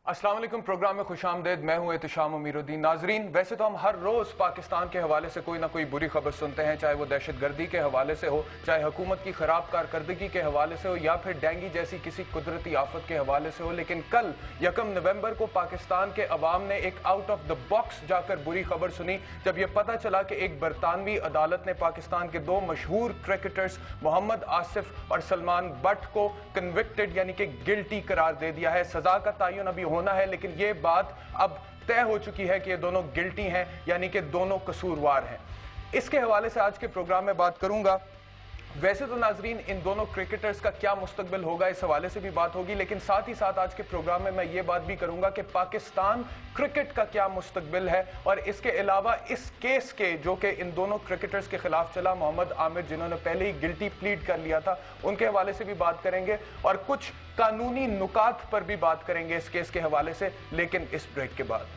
अस्सलाम वालेकुम। प्रोग्राम में खुशामदेद। मैं हूं एहतिशाम अमीरुद्दीन। नाजरीन, वैसे तो हम हर रोज पाकिस्तान के हवाले से कोई ना कोई बुरी खबर सुनते हैं, चाहे वो दहशतगर्दी के हवाले से हो, चाहे हुकूमत की खराब कारकर्दगी के हवाले से हो, या फिर डेंगू जैसी किसी कुदरती आफत के हवाले से हो। लेकिन कल 1 नवंबर को पाकिस्तान के अवाम ने एक आउट ऑफ द बॉक्स जाकर बुरी खबर सुनी, जब यह पता चला कि एक बरतानवी अदालत ने पाकिस्तान के दो मशहूर क्रिकेटर्स मोहम्मद आसिफ और सलमान बट को कन्विक्टेड यानी कि गिल्टी करार दे दिया है। सजा का तयन अभी होना है, लेकिन यह बात अब तय हो चुकी है कि ये दोनों गिल्टी हैं, यानी कि दोनों कसूरवार हैं। इसके हवाले से आज के प्रोग्राम में बात करूंगा। वैसे तो नाजरीन, इन दोनों क्रिकेटर्स का क्या मुस्तकबिल होगा, इस हवाले से भी बात होगी, लेकिन साथ ही साथ आज के प्रोग्राम में मैं ये बात भी करूंगा कि पाकिस्तान क्रिकेट का क्या मुस्तकबिल है, और इसके अलावा इस केस के जो कि इन दोनों क्रिकेटर्स के खिलाफ चला, मोहम्मद आमिर जिन्होंने पहले ही गिल्टी प्लीड कर लिया था, उनके हवाले से भी बात करेंगे और कुछ कानूनी नुकात पर भी बात करेंगे इस केस के हवाले से, लेकिन इस ब्रेक के बाद।